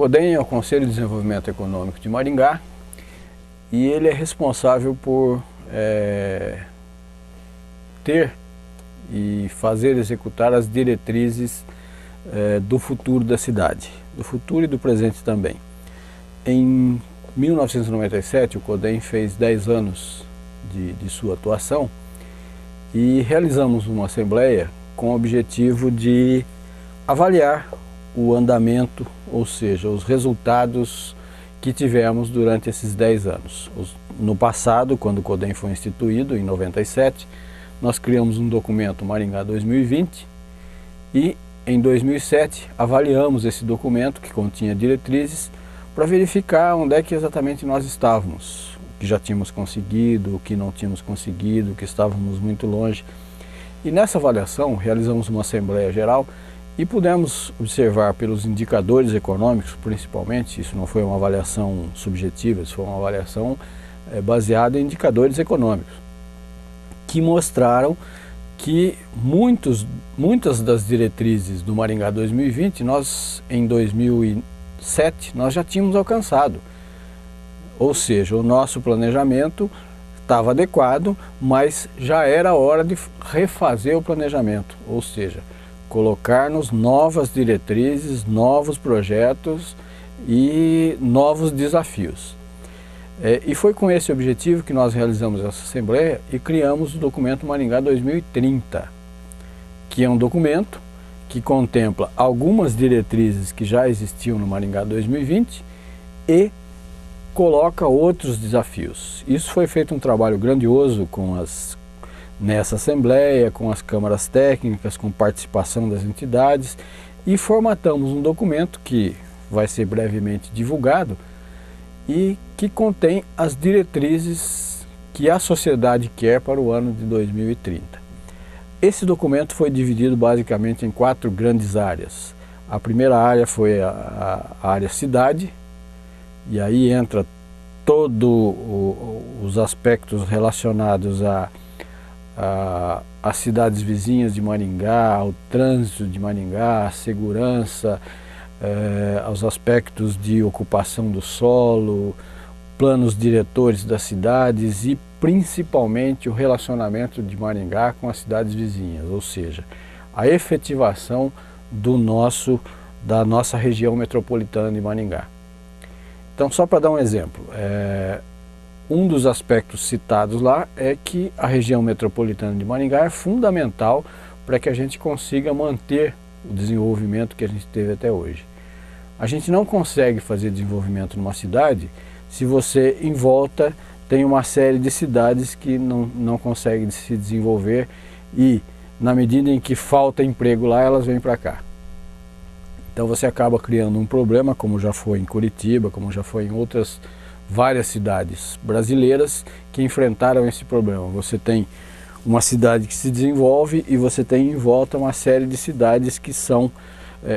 CODEM é o Conselho de Desenvolvimento Econômico de Maringá e ele é responsável por ter e fazer executar as diretrizes do futuro da cidade, do futuro e do presente também. Em 1997, o CODEM fez 10 anos de sua atuação e realizamos uma assembleia com o objetivo de avaliar o andamento, ou seja, os resultados que tivemos durante esses 10 anos. No passado, quando o CODEM foi instituído, em 97, nós criamos um documento Maringá 2020 e em 2007 avaliamos esse documento que continha diretrizes para verificar onde é que exatamente nós estávamos, o que já tínhamos conseguido, o que não tínhamos conseguido, o que estávamos muito longe. E nessa avaliação realizamos uma assembleia geral e pudemos observar pelos indicadores econômicos, principalmente, isso não foi uma avaliação subjetiva, isso foi uma avaliação baseada em indicadores econômicos, que mostraram que muitas das diretrizes do Maringá 2020, nós em 2007, nós já tínhamos alcançado. Ou seja, o nosso planejamento estava adequado, mas já era hora de refazer o planejamento, ou seja, colocar-nos novas diretrizes, novos projetos e novos desafios. E foi com esse objetivo que nós realizamos essa assembleia e criamos o documento Maringá 2030, que é um documento que contempla algumas diretrizes que já existiam no Maringá 2020 e coloca outros desafios. Isso foi feito um trabalho grandioso nessa assembleia, com as câmaras técnicas, com participação das entidades e formatamos um documento que vai ser brevemente divulgado e que contém as diretrizes que a sociedade quer para o ano de 2030. Esse documento foi dividido basicamente em 4 grandes áreas. A primeira área foi a área cidade, e aí entra todos os aspectos relacionados às cidades vizinhas de Maringá, ao trânsito de Maringá, à segurança, aos aspectos de ocupação do solo, planos diretores das cidades e principalmente o relacionamento de Maringá com as cidades vizinhas, ou seja, a efetivação da nossa região metropolitana de Maringá. Então, só para dar um exemplo, um dos aspectos citados lá é que a região metropolitana de Maringá é fundamental para que a gente consiga manter o desenvolvimento que a gente teve até hoje. A gente não consegue fazer desenvolvimento numa cidade se você em volta tem uma série de cidades que não conseguem se desenvolver e na medida em que falta emprego lá, elas vêm para cá. Então você acaba criando um problema, como já foi em Curitiba, como já foi em outras várias cidades brasileiras que enfrentaram esse problema. Você tem uma cidade que se desenvolve e você tem em volta uma série de cidades que são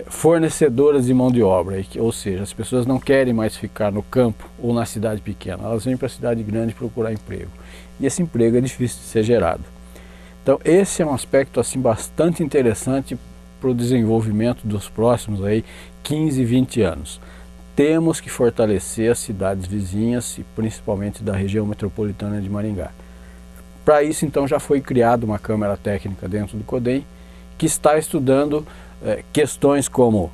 fornecedoras de mão de obra, ou seja, as pessoas não querem mais ficar no campo ou na cidade pequena, elas vêm para a cidade grande procurar emprego. E esse emprego é difícil de ser gerado. Então esse é um aspecto assim, bastante interessante para o desenvolvimento dos próximos 15, 20 anos. Temos que fortalecer as cidades vizinhas e principalmente da região metropolitana de Maringá. Para isso, então, já foi criada uma câmara técnica dentro do CODEM que está estudando questões como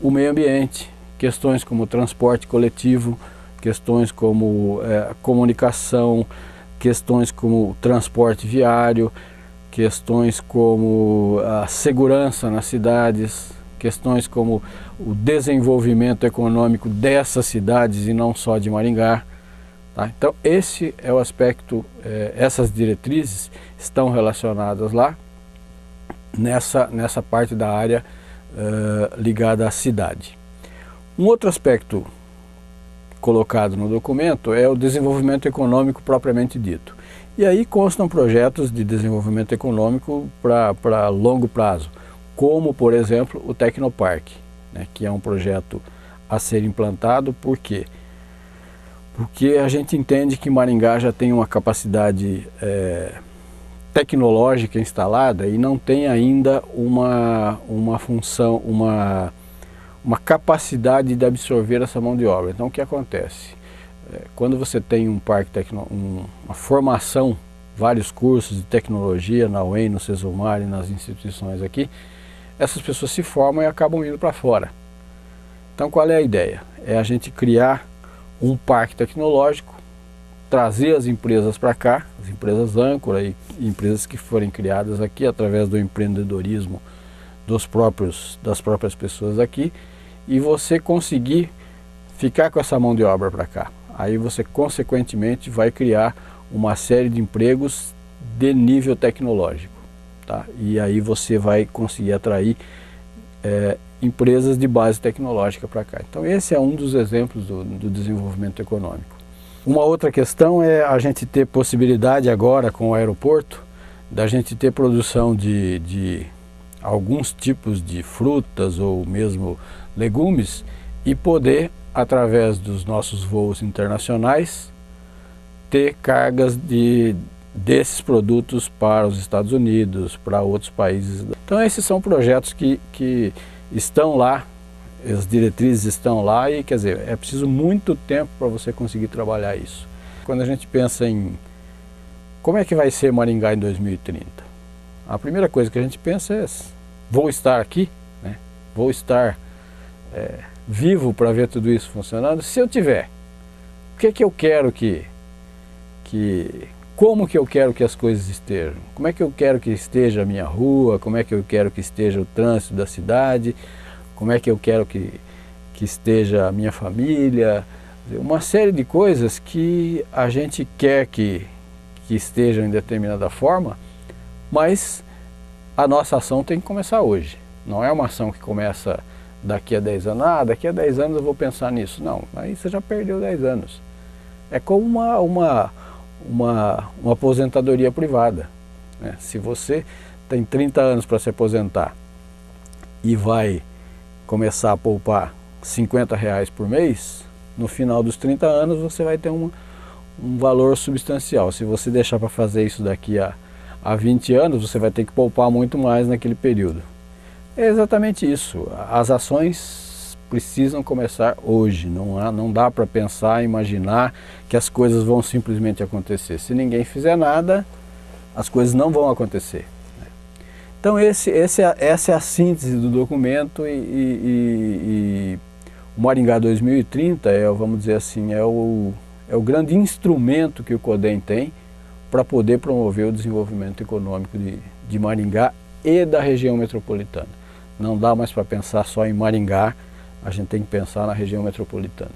o meio ambiente, questões como transporte coletivo, questões como comunicação, questões como transporte viário, questões como a segurança nas cidades, questões como o desenvolvimento econômico dessas cidades e não só de Maringá. Tá? Então esse é o aspecto, essas diretrizes estão relacionadas lá nessa parte da área ligada à cidade. Um outro aspecto colocado no documento é o desenvolvimento econômico propriamente dito. E aí constam projetos de desenvolvimento econômico para longo prazo, como por exemplo o Tecnoparque, né, que é um projeto a ser implantado. Por quê? Porque a gente entende que Maringá já tem uma capacidade tecnológica instalada e não tem ainda uma função, uma capacidade de absorver essa mão de obra. Então o que acontece? Quando você tem um parque uma formação, vários cursos de tecnologia na UEM, no Sesumar e nas instituições aqui, essas pessoas se formam e acabam indo para fora. Então qual é a ideia? É a gente criar um parque tecnológico, trazer as empresas para cá, as empresas âncora e empresas que forem criadas aqui através do empreendedorismo das próprias pessoas aqui, e você conseguir ficar com essa mão de obra para cá. Aí você consequentemente vai criar uma série de empregos de nível tecnológico, tá? E aí você vai conseguir atrair empresas de base tecnológica para cá. Então esse é um dos exemplos do desenvolvimento econômico. Uma outra questão é a gente ter possibilidade agora com o aeroporto, da gente ter produção de alguns tipos de frutas ou mesmo legumes e poder, através dos nossos voos internacionais, ter cargas desses produtos para os Estados Unidos, para outros países. Então esses são projetos que estão lá, as diretrizes estão lá e, quer dizer, é preciso muito tempo para você conseguir trabalhar isso. Quando a gente pensa em como é que vai ser Maringá em 2030, a primeira coisa que a gente pensa é: vou estar aqui, né? Vou estar vivo para ver tudo isso funcionando. Se eu tiver, o que é que eu quero como que eu quero que as coisas estejam? Como é que eu quero que esteja a minha rua? Como é que eu quero que esteja o trânsito da cidade? Como é que eu quero que esteja a minha família? Uma série de coisas que a gente quer que estejam em determinada forma, mas a nossa ação tem que começar hoje. Não é uma ação que começa daqui a 10 anos. Ah, daqui a 10 anos eu vou pensar nisso. Não, aí você já perdeu 10 anos. É como uma aposentadoria privada, né? Se você tem 30 anos para se aposentar e vai começar a poupar R$50 por mês, no final dos 30 anos você vai ter um valor substancial. Se você deixar para fazer isso daqui a 20 anos, você vai ter que poupar muito mais naquele período. É exatamente isso. As ações precisam começar hoje. Não dá para pensar, imaginar que as coisas vão simplesmente acontecer. Se ninguém fizer nada, as coisas não vão acontecer. Então essa é a síntese do documento e o Maringá 2030 vamos dizer assim, é o grande instrumento que o CODEM tem para poder promover o desenvolvimento econômico de Maringá e da região metropolitana. Não dá mais para pensar só em Maringá, a gente tem que pensar na região metropolitana.